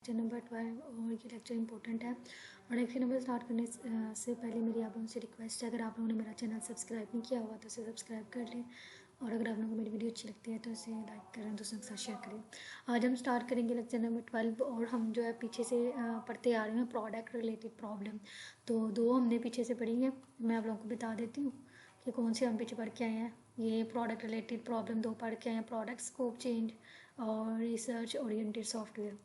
Lecture number 12 और ये lecture important है। और लेक्चर नंबर स्टार्ट करने से पहले मेरी आप लोगों से रिक्वेस्ट है, अगर आप लोगों ने मेरा चैनल सब्सक्राइब नहीं किया हुआ तो उसे सब्सक्राइब कर लें, और अगर आप लोगों को मेरी वीडियो अच्छी लगती है तो इसे लाइक करें, दोस्तों के साथ शेयर करें। आज हम स्टार्ट करेंगे लेक्चर नंबर 12 और हम जो है पीछे से पढ़ते आ रहे हैं प्रोडक्ट रिलेटेड प्रॉब्लम। तो दो हमने पीछे से पढ़ी हैं, मैं आप लोगों को बता देती हूँ कि कौन से हम पीछे पढ़ के आए हैं। ये प्रोडक्ट रिलेटेड प्रॉब्लम दो पढ़ के आए हैं, प्रोडक्ट स्कोप चेंज और रिसर्च ओरिएंटेड सॉफ्टवेयर।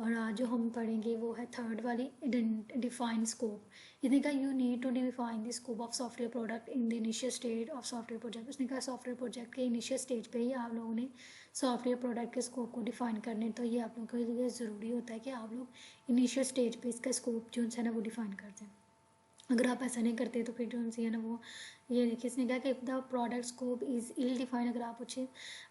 और आज जो हम पढ़ेंगे वो है थर्ड वाली, डिफाइन स्कोप। इसने कहा you need to define the scope of software product in the initial stage of software project. उसने कहा सॉफ्टवेयर प्रोजेक्ट के इनिशियल स्टेज पे ही आप लोगों ने सॉफ्टवेयर प्रोडक्ट के स्कोप को डिफाइन करने, तो ये आप लोगों के लिए ज़रूरी होता है कि आप लोग इनिशियल स्टेज पे इसका स्कोप जो है ना वो डिफाइन कर दें। अगर आप ऐसा नहीं करते तो फिर जो है ना वो ये देखिए इसने कहा कि the product scope is ill define. अगर आप अच्छे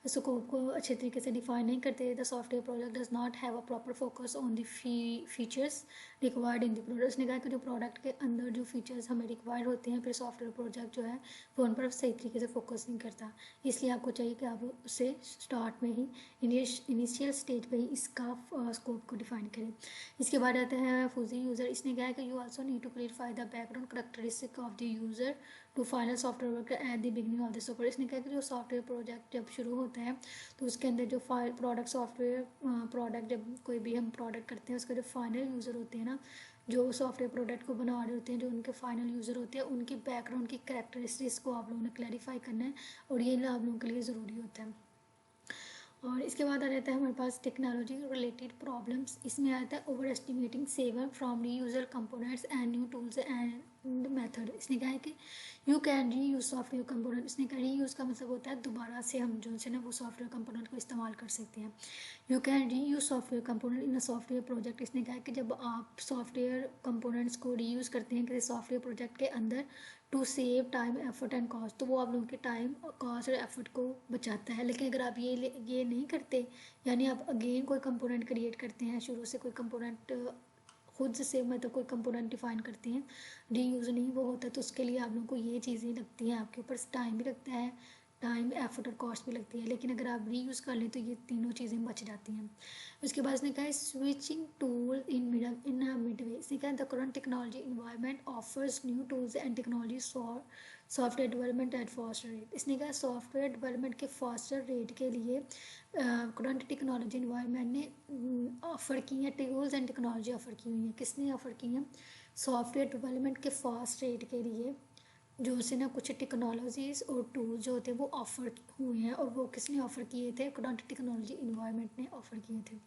स्कोप को अच्छे तरीके से डिफाइन नहीं करते, the software product does not have a proper focus on the features required in the product. उसने कहा कि जो प्रोडक्ट के अंदर जो फीचर्स हमें रिक्वायर्ड होते हैं, फिर सॉफ्टवेयर प्रोजेक्ट जो है वो उन पर सही तरीके से फोकस नहीं करता। इसलिए आपको चाहिए कि आप उसे स्टार्ट में ही इनिशियल स्टेज पे ही इसका स्कोप को डिफाइन करें। इसके बाद आता है फूजी यूज़र। इसने कहा है कि you also need to clarify the background characteristic of the user to final software work at the beginning of the software. इसने कहा कि जो सॉफ्टवेयर प्रोजेक्ट जब शुरू होता है तो उसके अंदर जो प्रोडक्ट सॉफ्टवेयर प्रोडक्ट जब कोई भी हम प्रोडक्ट करते हैं उसका जो फाइनल यूज़र होते हैं ना, जो सॉफ्टवेयर प्रोडक्ट को बना रहे होते हैं, जो उनके फाइनल यूज़र होते हैं, उनकी बैकग्राउंड की करैक्टरिस्टिक्स को आप लोगों ने क्लैरिफाई करना है और ये आप लोगों के लिए ज़रूरी होता है। और इसके बाद आ जाता है हमारे पास टेक्नोलॉजी रिलेटेड प्रॉब्लम्स। इसमें आता है overestimating saver from the user components and new tools and method. इसने कहा है कि you can reuse software component. इसने कहा री यूज़ का मतलब होता है दोबारा से हम जो है ना वो सॉफ्टवेयर कंपोनेंट को इस्तेमाल कर सकते हैं। You can reuse software component in a software project. इसने कहा है कि जब आप सॉफ्टवेयर कंपोनेंट्स को री यूज़ करते हैं किसी सॉफ्टवेयर प्रोजेक्ट के अंदर to save time effort and cost, तो वो आप लोगों के टाइम कॉस्ट और एफर्ट को बचाता है। लेकिन अगर आप ये नहीं करते, यानी आप अगेन कोई कंपोनेंट क्रिएट करते हैं, शुरू से कोई कंपोनेंट खुद से मतलब कोई कंपोनेंट डिफाइन करते हैं, री यूज़ नहीं वो होता है, तो उसके लिए आप लोगों को ये चीज़ें लगती हैं, आपके ऊपर टाइम भी लगता है, टाइम एफर्ट और कॉस्ट भी लगती है। लेकिन अगर आप री यूज़ कर लें तो ये तीनों चीज़ें बच जाती हैं। उसके बाद इसने कहा है switching tool in mid way. इसने कहा the current technology environment offers new tools and technology for software development at faster rate. इसने कहा सॉफ्टवेयर डेवलपमेंट के फास्टर रेट के लिए करंट टेक्नोलॉजी इन्वायरमेंट ने ऑफ़र की हैं टूल्स एंड टेक्नोलॉजी ऑफ़र की हुई हैं। किसने ऑफ़र की हैं? सॉफ्टवेयर डेवलपमेंट के फास्ट रेट के लिए जो से ना कुछ टेक्नोलॉजीज़ और टूल्स जो होते हैं वो ऑफ़र हुए हैं, और वो किसने ऑफ़र किए थे? करंट टेक्नोलॉजी इन्वायरमेंट ने ऑफ़र किए थे।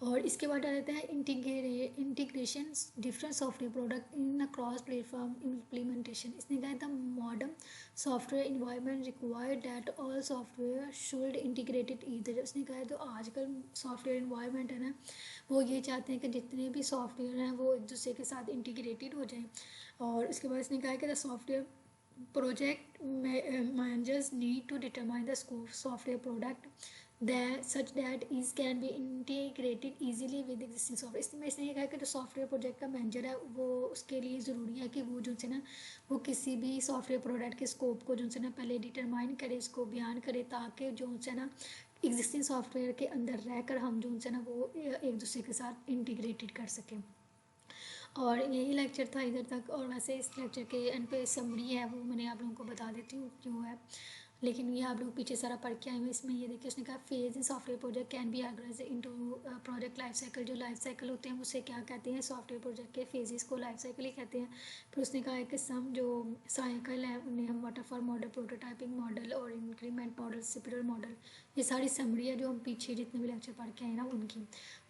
और इसके बाद आ जाता है integration different software product in a cross platform implementation. इसने कहा था modern software environment required that all software should integrated either. उसने कहा है तो आजकल सॉफ्टवेयर इन्वायरमेंट है ना, वो ये चाहते हैं कि जितने भी सॉफ्टवेयर हैं वो एक दूसरे के साथ इंटीग्रेटेड हो जाएं। और इसके बाद इसने कहा कि the software project managers need to determine the scope of software product that such that is can be integrated easily with existing software। इसमें इसने ये कहा कि जो सॉफ्टवेयर प्रोजेक्ट का मैनेजर है वो उसके लिए ज़रूरी है कि वो जो है ना वो किसी भी सॉफ्टवेयर प्रोडक्ट के स्कोप को जो है ना पहले डिटरमाइन करे, इसको बयान करे, ताकि जो है ना एग्जिस्टिंग सॉफ्टवेयर के अंदर रहकर हम जो है ना वो एक दूसरे के साथ इंटीग्रेटेड कर सकें। और यही लेक्चर था इधर तक। और वैसे इस लेक्चर के एंड पे समरी है वो मैंने आप लोगों को बता देती हूँ क्यों है, लेकिन ये आप लोग पीछे सारा पढ़ के आए हुए। इसमें ये देखिए उसने कहा phase in software project can be organise into project life cycle. जो लाइफ साइकिल होते हैं उसे क्या कहते हैं? सॉफ्टवेयर प्रोजेक्ट के फेजेस को लाइफ साइकिल ही कहते हैं। फिर उसने कहा है कि सम जो साइकिल है उन्हें हम वाटरफॉल मॉडल, प्रोटोटाइपिंग मॉडल और इंक्रीमेंट मॉडल, स्पिरल मॉडल, ये सारी समरी है जो हम पीछे जितने भी लेक्चर पढ़ के आए ना उनकी।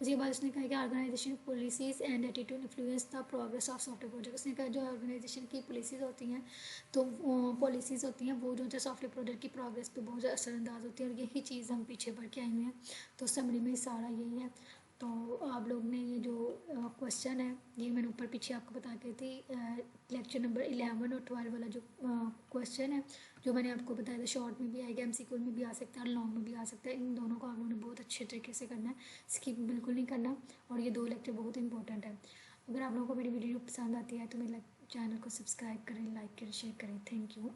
उसके बाद उसने कहा कि organisation policies and attitude influence the progress of software project. उसने कहा जो ऑर्गेनाइजेशन की पॉलिसीज होती हैं तो पॉलिसीज़ होती हैं वो जो है सॉफ्टवेयर प्रोजेक्ट की प्रोग्रेस पे बहुत ज़्यादा असरअंदाज होती है, और यही चीज़ हम पीछे पढ़ के आए हुए हैं। तो समरी में सारा यही है। तो आप लोग ने ये जो क्वेश्चन है ये मैंने ऊपर पीछे आपको बता के थी, लेक्चर नंबर 11 और 12 वाला जो क्वेश्चन है जो मैंने आपको बताया था, शॉर्ट में भी आएगा, MCQ में भी आ सकता है और लॉन्ग में भी आ सकता है। इन दोनों को आप लोगों ने बहुत अच्छे तरीके से करना है, स्किप बिल्कुल नहीं करना। और ये दो लेक्चर बहुत इंपॉर्टेंट है। अगर आप लोगों को मेरी वीडियो पसंद आती है तो मेरे चैनल को सब्सक्राइब करें, लाइक करें, शेयर करें। Thank you.